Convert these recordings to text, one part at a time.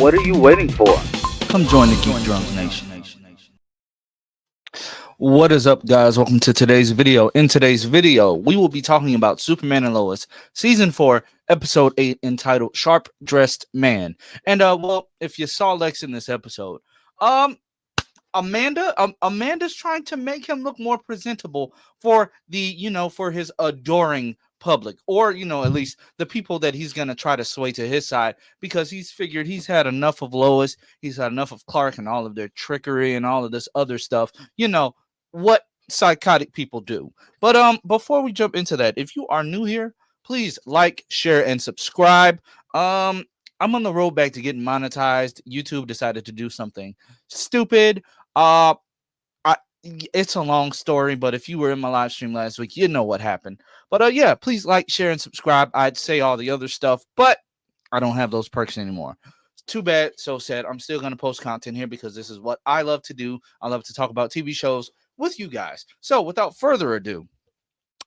What are you waiting for? Come join the Geek Drums Nation. What is up, guys? Welcome to today's video. In today's video, we will be talking about Superman and Lois, Season 4, Episode 8, entitled Sharp Dressed Man. And, well, if you saw Lex in this episode, Amanda's trying to make him look more presentable for for his adoring public, or at least the people that he's going to try to sway to his side, because he's figured he's had enough of Lois, he's had enough of Clark and all of their trickery and all of this other stuff, what psychotic people do. But before we jump into that, if you are new here, please like, share, and subscribe. I'm on the road back to getting monetized. YouTube decided to do something stupid. uh it's a long story, but if you were in my live stream last week, you know what happened. But yeah, please like, share, and subscribe. I'd say all the other stuff, but I don't have those perks anymore. It's too bad, so sad. I'm still going to post content here because this is what I love to do. I love to talk about TV shows with you guys. So without further ado,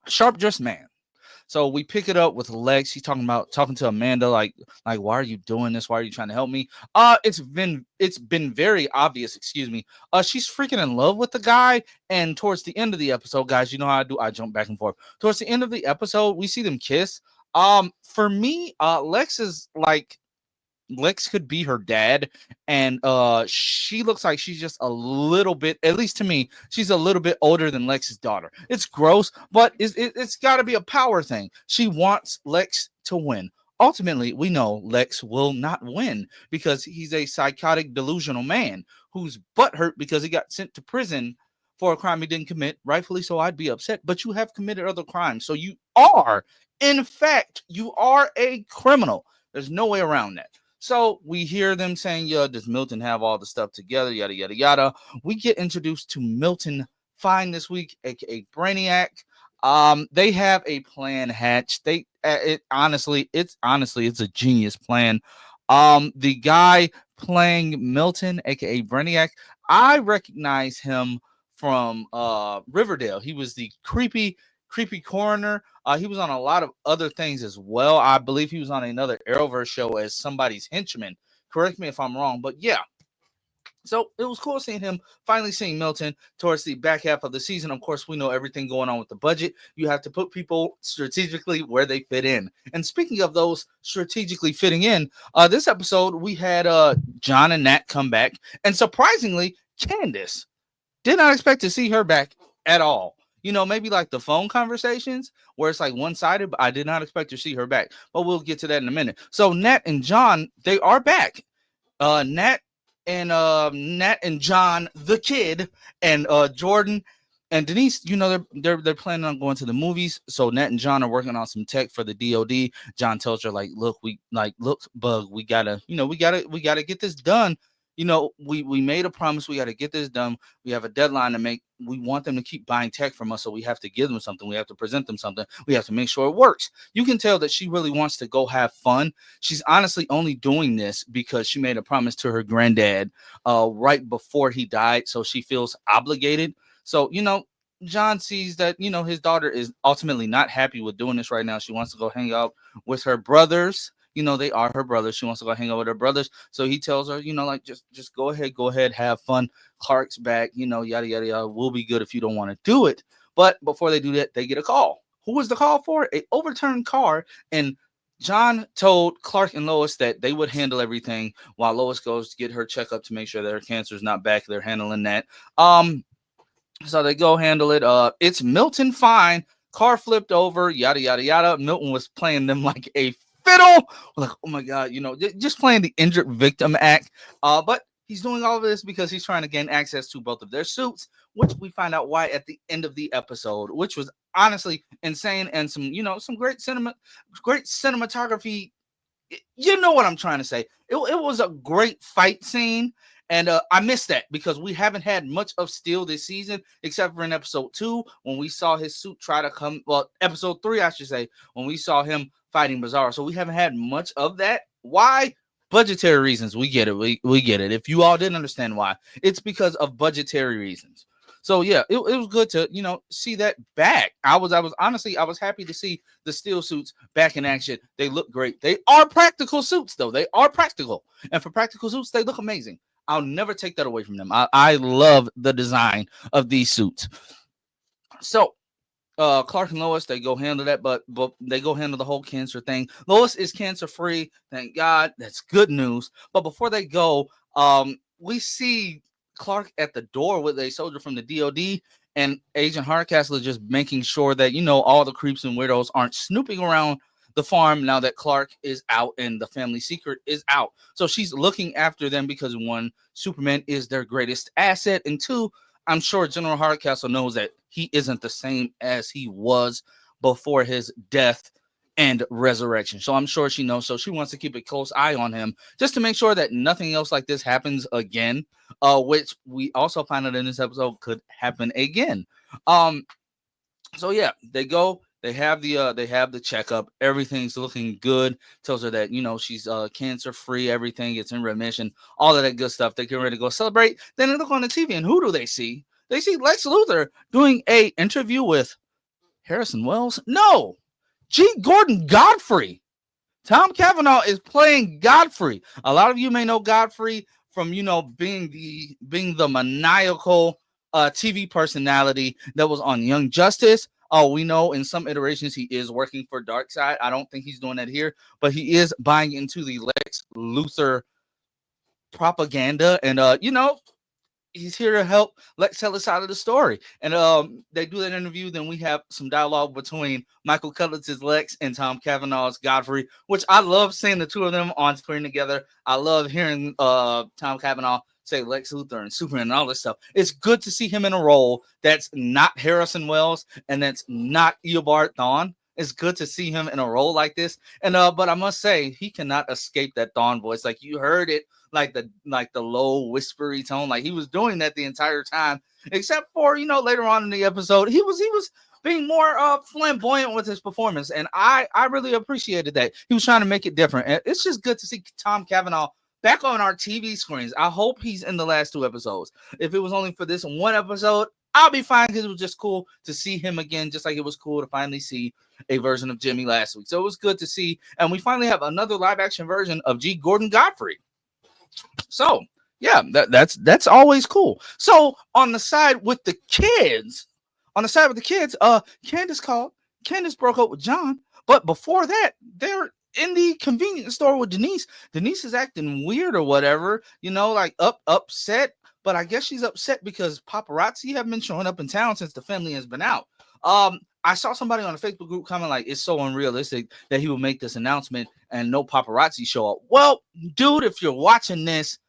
Sharp Dressed Man. So we pick it up with Lex. He's talking to Amanda, like why are you doing this? Why are you trying to help me? It's been very obvious, excuse me. She's freaking in love with the guy. And towards the end of the episode, guys, you know how I do. I jump back and forth. Towards the end of the episode, we see them kiss. For me, Lex could be her dad, and she looks like she's just a little bit, at least to me, she's a little bit older than Lex's daughter. It's gross, but it's got to be a power thing. She wants Lex to win. Ultimately, we know Lex will not win because he's a psychotic, delusional man who's butthurt because he got sent to prison for a crime he didn't commit. Rightfully so, I'd be upset, but you have committed other crimes, so in fact, you are a criminal. There's no way around that. So we hear them saying, "Yeah, does Milton have all the stuff together?" Yada yada yada. We get introduced to Milton Fine this week, aka Brainiac. They have a plan hatched. It's a genius plan. The guy playing Milton, aka Brainiac, I recognize him from Riverdale. He was the creepy coroner. He was on a lot of other things as well. I believe he was on another Arrowverse show as somebody's henchman. Correct me if I'm wrong, but yeah. So it was cool finally seeing Milton towards the back half of the season. Of course, we know everything going on with the budget. You have to put people strategically where they fit in. And speaking of those strategically fitting in, this episode we had John and Nat come back, and surprisingly, Candace. Did not expect to see her back at all. Maybe like the phone conversations where it's like one-sided, but I did not expect to see her back. But we'll get to that in a minute. So Nat and John, they are back. Nat and John, the kid, and Jordan and Denise, they're planning on going to the movies. So Nat and John are working on some tech for the DOD. John tells her, look, Bug, we gotta get this done. We made a promise. We got to get this done. We have a deadline to make. We want them to keep buying tech from us, so we have to give them something. We have to present them something. We have to make sure it works. You can tell that she really wants to go have fun. She's honestly only doing this because she made a promise to her granddad right before he died, so she feels obligated. So, John sees that, his daughter is ultimately not happy with doing this right now. She wants to go hang out with her brothers. They are her brothers. She wants to go hang out with her brothers. So he tells her, just go ahead, have fun. Clark's back, yada, yada, yada. We'll be good if you don't want to do it. But before they do that, they get a call. Who was the call for? An overturned car. And John told Clark and Lois that they would handle everything while Lois goes to get her checkup to make sure that her cancer is not back. They're handling that. So they go handle it. It's Milton Fine. Car flipped over, yada, yada, yada. Milton was playing them like a fiddle. We're like, oh my God, just playing the injured victim act. But he's doing all of this because he's trying to gain access to both of their suits, which we find out why at the end of the episode, which was honestly insane and some great cinematography. You know what I'm trying to say. It was a great fight scene. And I missed that because we haven't had much of Steel this season, except for in episode 2 when we saw his suit try to come. Well, episode 3, I should say, when we saw him fighting Bizarro. So we haven't had much of that. Why? Budgetary reasons. We get it. We get it. If you all didn't understand why, it's because of budgetary reasons. So yeah, it was good to see that back. I was honestly, I was happy to see the steel suits back in action. They look great. They are practical suits though. They are practical, and for practical suits, they look amazing. I'll never take that away from them. I love the design of these suits. So Clark and Lois, they go handle that, but they go handle the whole cancer thing. Lois is cancer free, thank God. That's good news. But before they go, we see Clark at the door with a soldier from the DOD, and Agent Hardcastle is just making sure that all the creeps and weirdos aren't snooping around the farm now that Clark is out and the family secret is out. So she's looking after them because one, Superman is their greatest asset, and two, I'm sure General Hardcastle knows that he isn't the same as he was before his death and resurrection. So I'm sure she knows. So she wants to keep a close eye on him just to make sure that nothing else like this happens again, which we also find out in this episode could happen again. So yeah, they go. They have the checkup. Everything's looking good. Tells her that she's cancer free. Everything it's in remission. All of that good stuff. They get ready to go celebrate. Then they look on the TV, and who do they see? They see Lex Luthor doing a interview with Harrison Wells. No, G. Gordon Godfrey. Tom Cavanaugh is playing Godfrey. A lot of you may know Godfrey from being the maniacal TV personality that was on Young Justice. Oh, we know in some iterations he is working for Darkseid. I don't think he's doing that here, but he is buying into the Lex Luthor propaganda, and he's here to help Lex tell his side of the story. And they do that interview. Then we have some dialogue between Michael Cudlitz's Lex and Tom Cavanaugh's Godfrey, which I love seeing the two of them on screen together. I love hearing Tom Cavanaugh say Lex Luthor and Superman and all this stuff. It's good to see him in a role that's not Harrison Wells and that's not Eobard Thawne. It's good to see him in a role like this. And but I must say, he cannot escape that Thawne voice. Like you heard it, like the low whispery tone. Like he was doing that the entire time, except for later on in the episode, he was being more flamboyant with his performance, and I really appreciated that. He was trying to make it different, and it's just good to see Tom Cavanaugh back on our TV screens. I hope he's in the last two episodes. If it was only for this one episode, I'll be fine, because it was just cool to see him again, just like it was cool to finally see a version of Jimmy last week. So it was good to see, and we finally have another live action version of G. Gordon Godfrey. So yeah, that's always cool. So on the side with the kids, Candace called. Candace broke up with John, but before that, they're in the convenience store with Denise. Denise is acting weird or whatever, like upset. But I guess she's upset because paparazzi have been showing up in town since the family has been out. I saw somebody on a Facebook group comment like, it's so unrealistic that he will make this announcement and no paparazzi show up. Well, dude, if you're watching this,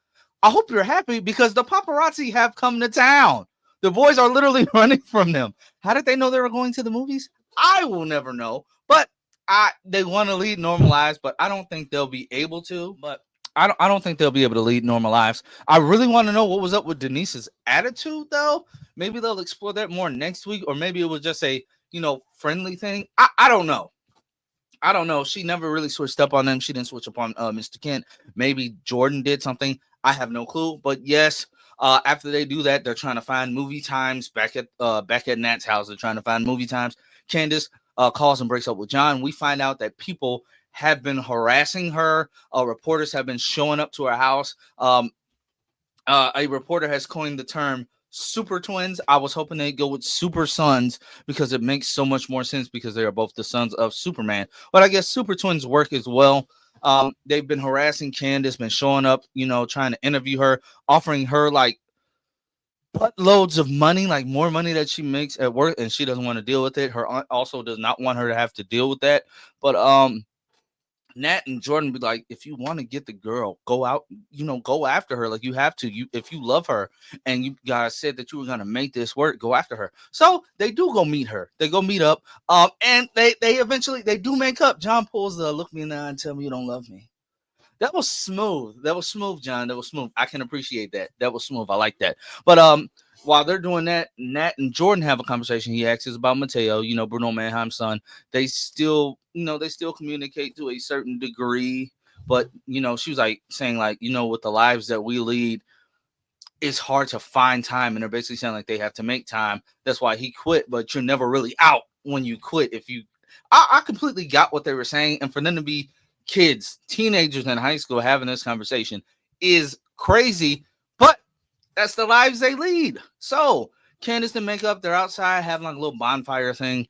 I hope you're happy, because the paparazzi have come to town. The boys are literally running from them. How did they know they were going to the movies? I will never know. But they want to lead normal lives, but I don't think they'll be able to. But I don't think they'll be able to lead normal lives. I really want to know what was up with Denise's attitude, though. Maybe they'll explore that more next week, or maybe it was just a friendly thing. I don't know. I don't know. She never really switched up on them. She didn't switch up on Mr. Kent. Maybe Jordan did something. I have no clue. But yes, after they do that, they're trying to find movie times back at Nat's house. They're trying to find movie times. Candace calls and breaks up with John. We find out that people have been harassing her. Reporters have been showing up to her house. A reporter has coined the term super twins. I was hoping they'd go with super sons, because it makes so much more sense, because they are both the sons of Superman. But I guess super twins work as well. They've been harassing Candace, been showing up, trying to interview her, offering her like buttloads of money, like more money that she makes at work, and she doesn't want to deal with it. Her aunt also does not want her to have to deal with that. But Nat and Jordan be like, if you want to get the girl, go out, go after her. Like you have to. If you love her and you guys said that you were gonna make this work, go after her. So they do go meet her. They go meet up. And they eventually they do make up. John pulls the look me in the eye and tell me you don't love me. That was smooth. That was smooth, John. That was smooth. I can appreciate that. That was smooth. I like that. But while they're doing that, Nat and Jordan have a conversation. He asks about Mateo, Bruno Mannheim's son. They still, they still communicate to a certain degree. But, she was like saying like, with the lives that we lead, it's hard to find time, and they're basically saying like they have to make time. That's why he quit, but you're never really out when you quit. If you, I completely got what they were saying, and for them to be kids, teenagers in high school having this conversation is crazy, but that's the lives they lead. So Candace and Makeup, they're outside having like a little bonfire thing.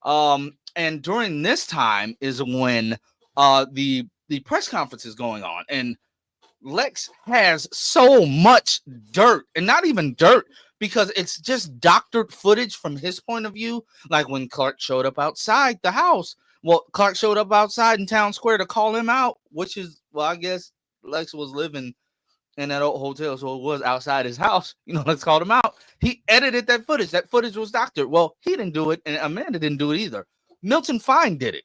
And during this time is when the press conference is going on, and Lex has so much dirt, and not even dirt, because it's just doctored footage from his point of view. Like when Clark showed up outside the house. Well, Clark showed up outside in town square to call him out, which is, well, I guess Lex was living in that old hotel, so it was outside his house. Lex called him out. He edited that footage. That footage was doctored. Well, he didn't do it, and Amanda didn't do it either. Milton Fine did it.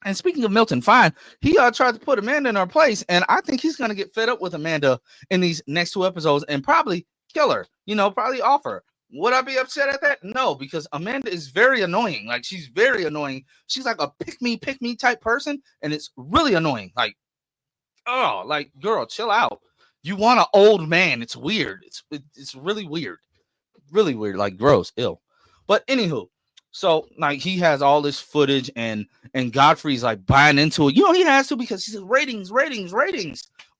And speaking of Milton Fine, he tried to put Amanda in her place, and I think he's going to get fed up with Amanda in these next 2 episodes and probably kill her, probably off her. Would I be upset at that? No, because Amanda is very annoying. Like, she's very annoying. She's like a pick me type person, and it's really annoying. Like, oh, like, girl, chill out. You want an old man. It's weird. It's really weird. Really weird, like gross, ill. But anywho, so like he has all this footage, and Godfrey's like buying into it. He has to, because he says ratings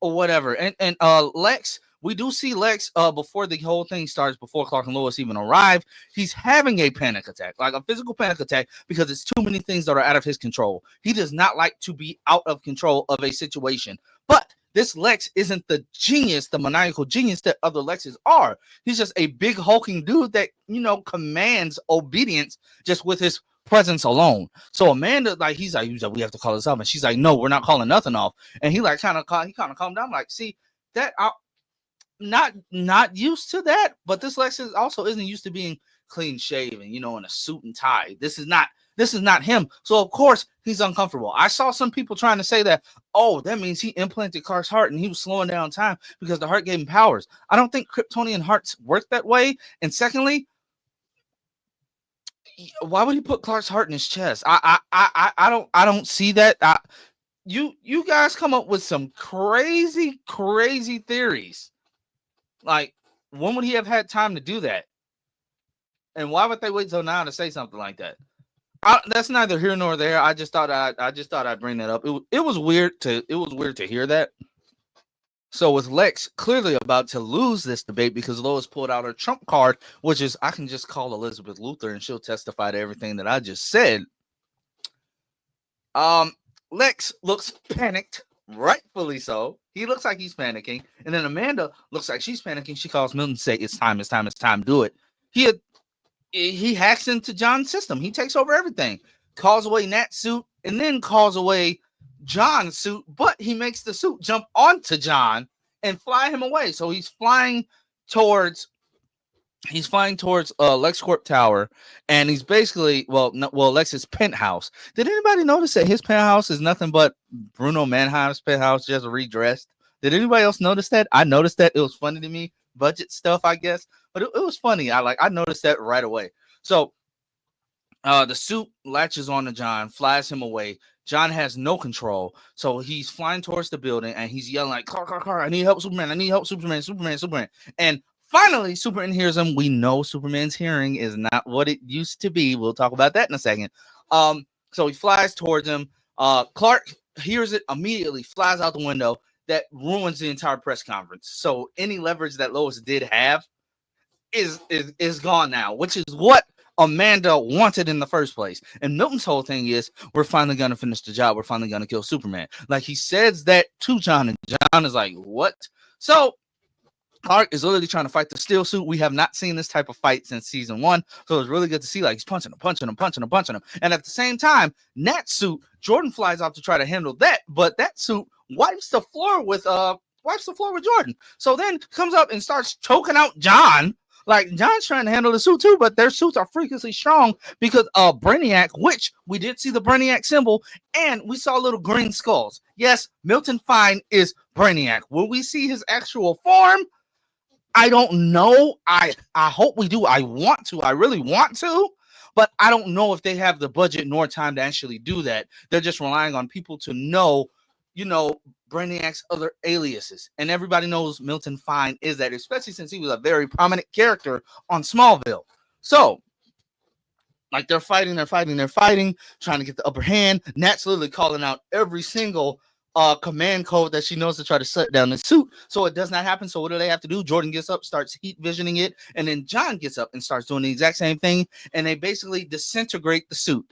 or whatever. And Lex, we do see Lex before the whole thing starts, before Clark and Lois even arrive. He's having a panic attack, like a physical panic attack, because it's too many things that are out of his control. He does not like to be out of control of a situation. But this Lex isn't the genius, the maniacal genius that other Lexes are. He's just a big hulking dude that, commands obedience just with his presence alone. So Amanda, like, he's like, we have to call this off. And she's like, no, we're not calling nothing off. And he kind of calmed down. Like, see, that I'm not used to that. But this Lex also isn't used to being clean shaven, in a suit and tie. This is not him. So of course he's uncomfortable. I saw some people trying to say that, oh, that means he implanted Clark's heart and he was slowing down time because the heart gave him powers. I don't think Kryptonian hearts work that way. And secondly, why would he put Clark's heart in his chest? I don't see that. You guys come up with some crazy theories. Like, when would he have had time to do that? And why would they wait till now to say something like that? That's neither here nor there. I just thought I'd bring that up. It was weird to hear that. So with Lex clearly about to lose this debate because Lois pulled out her trump card, which is, I can just call Elizabeth Luthor and she'll testify to everything that I just said. Lex looks panicked, rightfully so. He looks like he's panicking, and then Amanda looks like she's panicking. She calls Milton, say, "It's time, do it." He hacks into John's system. He takes over everything, calls away Nat's suit, and then calls away John's suit, but he makes the suit jump onto John and fly him away. So he's flying towards LexCorp Tower, and he's basically, Lex's penthouse. Did anybody notice that his penthouse is nothing but Bruno Mannheim's penthouse, just redressed? Did anybody else notice that? I noticed that. It was funny to me. Budget stuff, I guess, but it was funny. I noticed that right away. So the suit latches on to John, flies him away. John has no control, so he's flying towards the building, and he's yelling like, "Clark, I need help, Superman! I need help, Superman!" And finally, Superman hears him. We know Superman's hearing is not what it used to be. We'll talk about that in a second. So he flies towards him. Clark hears it immediately, flies out the window. That ruins the entire press conference. So any leverage that Lois did have is gone now, which is what Amanda wanted in the first place. And Milton's whole thing is, we're finally going to finish the job. We're finally going to kill Superman. Like, he says that to John, and John is like, what? So Clark is literally trying to fight the steel suit. We have not seen this type of fight since season 1. So it's really good to see, like, he's punching him. And at the same time, Nat's suit, Jordan flies out to try to handle that, but that suit wipes the floor with Jordan. So then comes up and starts choking out John. Like, John's trying to handle the suit too, but their suits are freakishly strong because Brainiac, which we did see the Brainiac symbol, and we saw little green skulls. Yes, Milton Fine is Brainiac. Will we see his actual form? I don't know. I hope we do. I really want to, but I don't know if they have the budget nor time to actually do that. They're just relying on people to know Brainiac's other aliases. And everybody knows Milton Fine is that, especially since he was a very prominent character on Smallville. So, like, they're fighting, trying to get the upper hand. Nat's literally calling out every single command code that she knows to try to shut down the suit so it does not happen. So what do they have to do? Jordan gets up, starts heat visioning it, and then John gets up and starts doing the exact same thing, and they basically disintegrate the suit.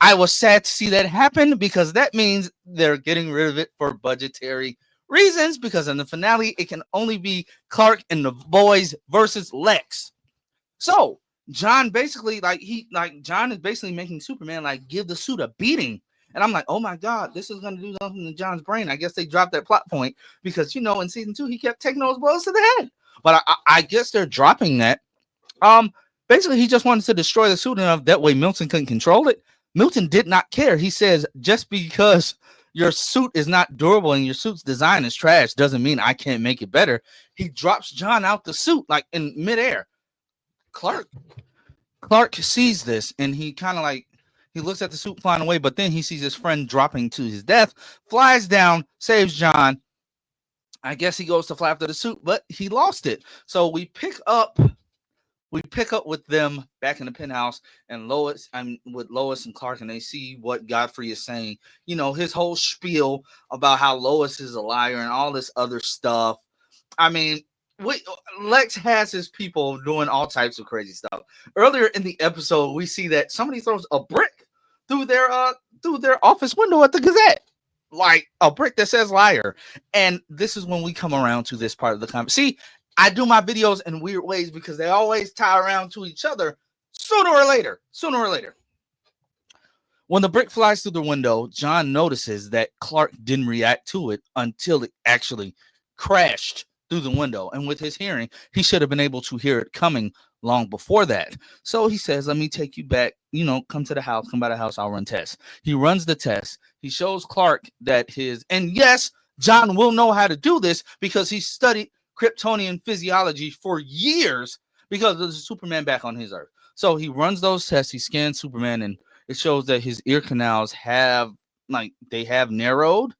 I was sad to see that happen because that means they're getting rid of it for budgetary reasons, because in the finale it can only be Clark and the boys versus Lex. So John basically John is basically making Superman give the suit a beating. And I'm like, oh my God, this is going to do something to John's brain. I guess they dropped that plot point because, in season 2, he kept taking those blows to the head. But I guess they're dropping that. Basically, he just wanted to destroy the suit enough that way Milton couldn't control it. Milton did not care. He says, just because your suit is not durable and your suit's design is trash doesn't mean I can't make it better. He drops John out the suit in midair. Clark sees this and he kind of he looks at the suit flying away, but then he sees his friend dropping to his death, flies down, saves John. I guess he goes to fly after the suit, but he lost it. So we pick up with them back in the penthouse, and with Lois and Clark, and they see what Godfrey is saying. His whole spiel about how Lois is a liar and all this other stuff. I mean, Lex has his people doing all types of crazy stuff. Earlier in the episode, we see that somebody throws a brick through their office window at the Gazette, like a brick that says liar. And this is when we come around to this part of the conversation. See, I do my videos in weird ways because they always tie around to each other sooner or later. When the brick flies through the window, John notices that Clark didn't react to it until it actually crashed through the window. And with his hearing, he should have been able to hear it coming long before that. So he says, let me take you back, come by the house, I'll run tests. He runs the test. He shows Clark that and yes, John will know how to do this because he studied Kryptonian physiology for years because there's Superman back on his Earth. So he runs those tests, he scans Superman, and it shows that his ear canals have narrowed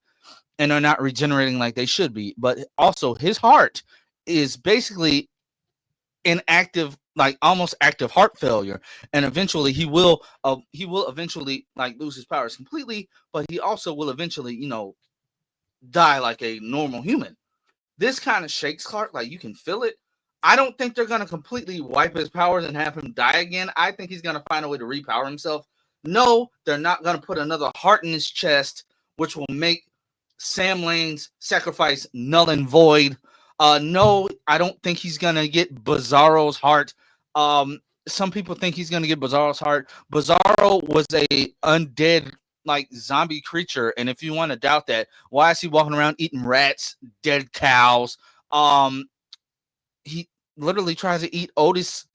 and are not regenerating like they should be. But also his heart is basically inactive, almost active heart failure. And eventually he will eventually lose his powers completely, but he also will eventually, die like a normal human. This kind of shakes Clark, you can feel it. I don't think they're going to completely wipe his powers and have him die again. I think he's going to find a way to repower himself. No, they're not going to put another heart in his chest, which will make Sam Lane's sacrifice null and void. No, I don't think he's going to get Bizarro's heart. Some people think he's going to get Bizarro's heart. Bizarro was a undead zombie creature, and if you want to doubt that, why is he walking around eating rats, dead cows? He literally tries to eat Otis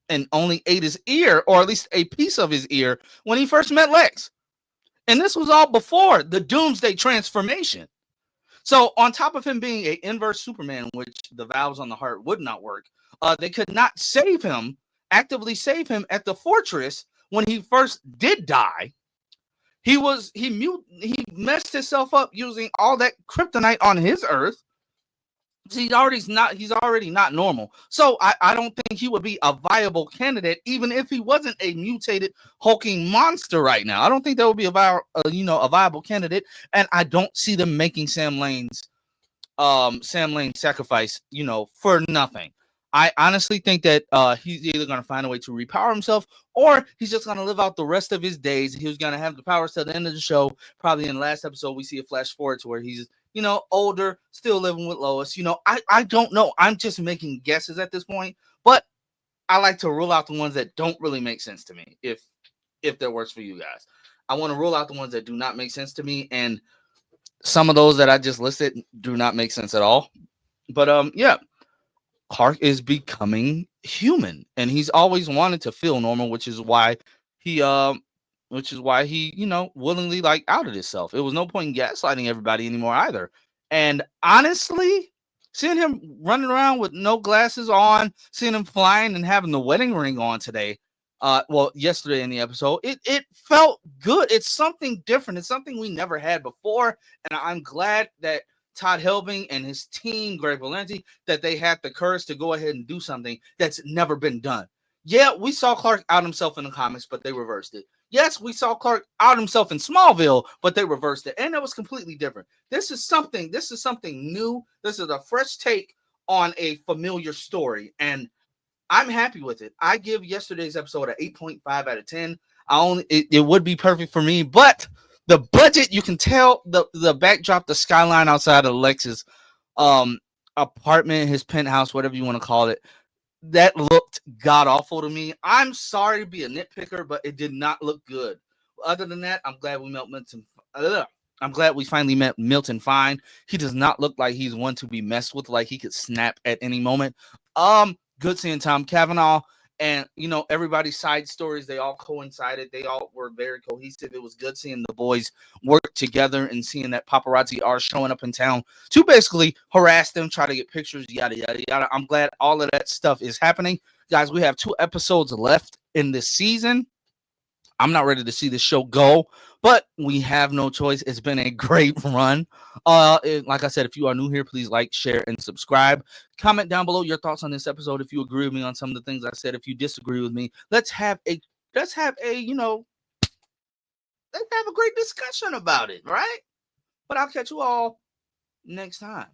and only ate his ear, or at least a piece of his ear, when he first met Lex. And this was all before the Doomsday transformation. So on top of him being an inverse Superman, which the valves on the heart would not work, they could not actively save him at the fortress when he first did die. He messed himself up using all that kryptonite on his Earth. He's already not normal. So I don't think he would be a viable candidate, even if he wasn't a mutated hulking monster right now. I don't think that would be a viable candidate, and I don't see them making Sam Lane's sacrifice, for nothing. I honestly think that he's either going to find a way to repower himself, or he's just going to live out the rest of his days. He was going to have the powers till the end of the show. Probably in the last episode, we see a flash forward to where he's, older, still living with Lois. I don't know. I'm just making guesses at this point, but I like to rule out the ones that don't really make sense to me. If that works for you guys, I want to rule out the ones that do not make sense to me, and some of those that I just listed do not make sense at all. But yeah. Clark is becoming human, and he's always wanted to feel normal, which is why he willingly outed himself. It was no point in gaslighting everybody anymore either. And honestly, seeing him running around with no glasses on, seeing him flying and having the wedding ring on today, well, yesterday in the episode, it felt good. It's something different. It's something we never had before, and I'm glad that Todd Helbing and his team, Greg Valenti, that they had the courage to go ahead and do something that's never been done. Yeah, we saw Clark out himself in the comics, but they reversed it. Yes, we saw Clark out himself in Smallville, but they reversed it, and it was completely different. This is something new. This is a fresh take on a familiar story, and I'm happy with it. I give yesterday's episode an 8.5 out of 10. It would be perfect for me, but the budget, you can tell the backdrop, the skyline outside of Lex's um apartment, his penthouse, whatever you want to call it, that looked god awful to me. I'm sorry to be a nitpicker, but it did not look good. Other than that, I'm glad we met Milton. I'm glad we finally met Milton Fine. He does not look like he's one to be messed with, like he could snap at any moment. Good seeing Tom Cavanaugh, and everybody's side stories. They all coincided. They all were very cohesive. It was good seeing the boys work together and seeing that paparazzi are showing up in town to basically harass them, try to get pictures, yada yada yada. I'm glad all of that stuff is happening, guys. We have 2 episodes left in this season. I'm not ready to see this show go, but we have no choice. It's been a great run. Like I said, if you are new here, please like, share, and subscribe. Comment down below your thoughts on this episode. If you agree with me on some of the things I said, if you disagree with me, let's have a let's have a great discussion about it, right? But I'll catch you all next time.